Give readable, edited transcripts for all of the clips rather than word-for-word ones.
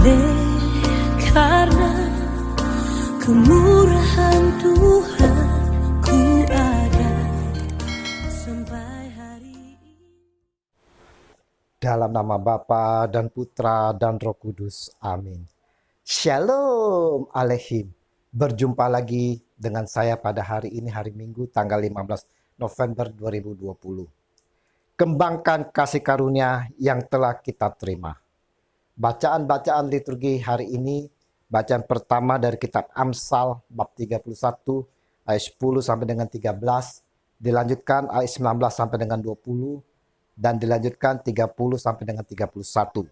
Oleh karena kemurahan Tuhan ku ada sampai hari ini. Dalam nama Bapa dan Putra dan Roh Kudus. Amin. Shalom Aleihim. Berjumpa lagi dengan saya pada hari ini, hari Minggu tanggal 15 November 2020. Kembangkan kasih karunia yang telah kita terima. Bacaan-bacaan liturgi hari ini, bacaan pertama dari kitab Amsal bab 31 ayat 10 sampai dengan 13, dilanjutkan ayat 19 sampai dengan 20, dan dilanjutkan 30 sampai dengan 31.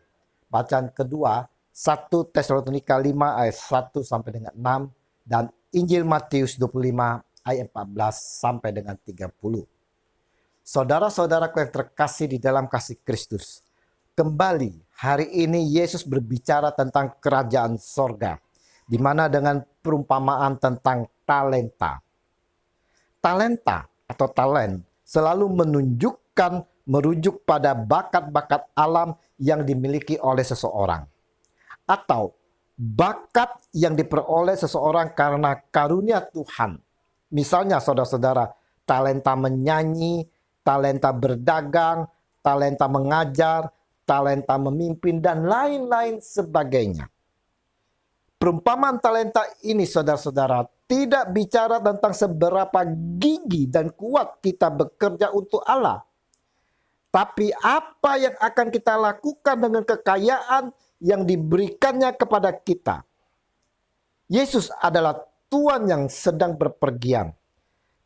Bacaan kedua 1 Tesalonika 5 ayat 1 sampai dengan 6, dan Injil Matius 25 ayat 14 sampai dengan 30. Saudara-saudaraku yang terkasih di dalam kasih Kristus, kembali hari ini Yesus berbicara tentang kerajaan sorga, di mana dengan perumpamaan tentang talenta. Talenta atau talent selalu merujuk pada bakat-bakat alam yang dimiliki oleh seseorang, atau bakat yang diperoleh seseorang karena karunia Tuhan. Misalnya saudara-saudara, talenta menyanyi, talenta berdagang, talenta mengajar, talenta memimpin, dan lain-lain sebagainya. Perumpamaan talenta ini saudara-saudara tidak bicara tentang seberapa gigih dan kuat kita bekerja untuk Allah. Tapi apa yang akan kita lakukan dengan kekayaan yang diberikannya kepada kita. Yesus adalah Tuhan yang sedang berpergian.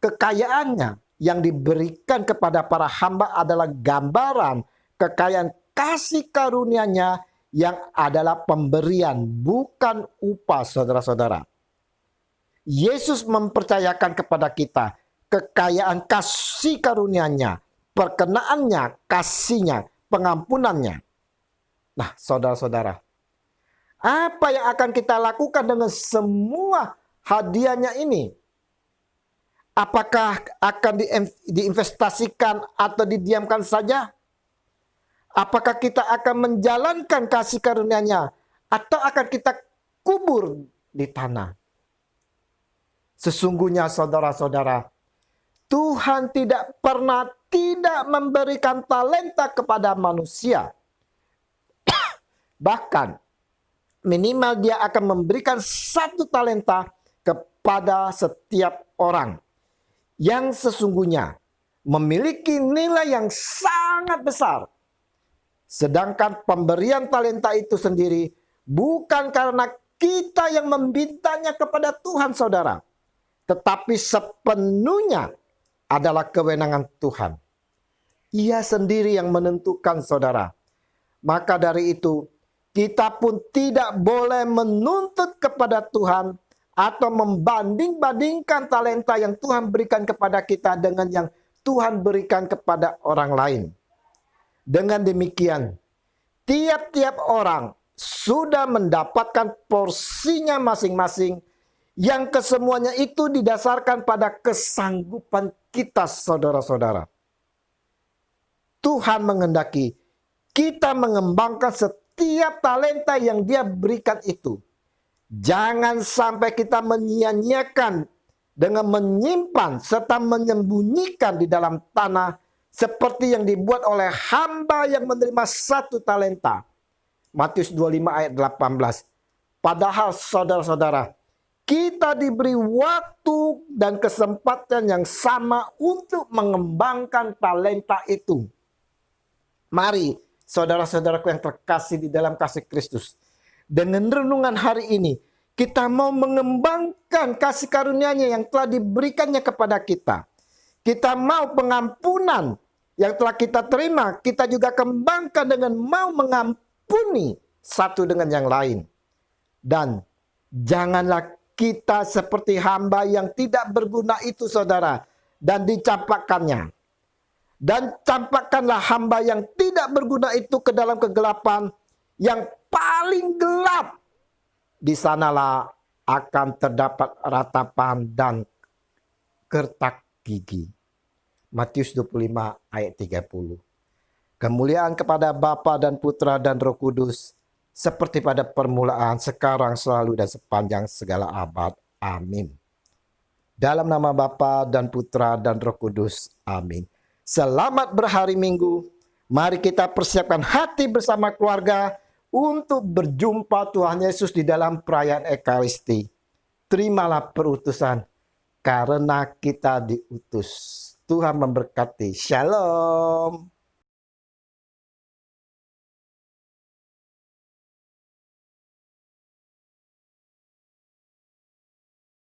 Kekayaannya yang diberikan kepada para hamba adalah gambaran kekayaan kasih karunia-Nya yang adalah pemberian, bukan upah, saudara-saudara. Yesus mempercayakan kepada kita kekayaan kasih karunia-Nya, perkenaannya, kasihnya, pengampunannya. Nah, saudara-saudara, apa yang akan kita lakukan dengan semua hadiahnya ini? Apakah akan diinvestasikan atau didiamkan saja? Apakah kita akan menjalankan kasih karunia-Nya atau akan kita kubur di tanah? Sesungguhnya saudara-saudara, Tuhan tidak pernah tidak memberikan talenta kepada manusia. Bahkan minimal dia akan memberikan satu talenta kepada setiap orang yang sesungguhnya memiliki nilai yang sangat besar. Sedangkan pemberian talenta itu sendiri bukan karena kita yang membintanya kepada Tuhan, saudara, tetapi sepenuhnya adalah kewenangan Tuhan. Ia sendiri yang menentukan, saudara. Maka dari itu, kita pun tidak boleh menuntut kepada Tuhan atau membanding-bandingkan talenta yang Tuhan berikan kepada kita dengan yang Tuhan berikan kepada orang lain. Dengan demikian, tiap-tiap orang sudah mendapatkan porsinya masing-masing, yang kesemuanya itu didasarkan pada kesanggupan kita, saudara-saudara. Tuhan menghendaki kita mengembangkan setiap talenta yang Dia berikan itu. Jangan sampai kita menyia-nyiakan dengan menyimpan serta menyembunyikan di dalam tanah seperti yang dibuat oleh hamba yang menerima satu talenta. Matius 25 ayat 18. Padahal saudara-saudara, kita diberi waktu dan kesempatan yang sama untuk mengembangkan talenta itu. Mari saudara-saudaraku yang terkasih di dalam kasih Kristus, dengan renungan hari ini kita mau mengembangkan kasih karunia-Nya yang telah diberikannya kepada kita. Kita mau pengampunan yang telah kita terima, kita juga kembangkan dengan mau mengampuni satu dengan yang lain. Dan janganlah kita seperti hamba yang tidak berguna itu, saudara, dan dicampakkannya. Dan campakkanlah hamba yang tidak berguna itu ke dalam kegelapan yang paling gelap. Di sanalah akan terdapat ratapan dan kertak gigi. Matius 25 ayat 30. Kemuliaan kepada Bapa dan Putra dan Roh Kudus, seperti pada permulaan, sekarang, selalu, dan sepanjang segala abad. Amin. Dalam nama Bapa dan Putra dan Roh Kudus. Amin. Selamat berhari Minggu. Mari kita persiapkan hati bersama keluarga untuk berjumpa Tuhan Yesus di dalam perayaan Ekaristi. Terimalah perutusan karena kita diutus. Tuhan memberkati. Shalom.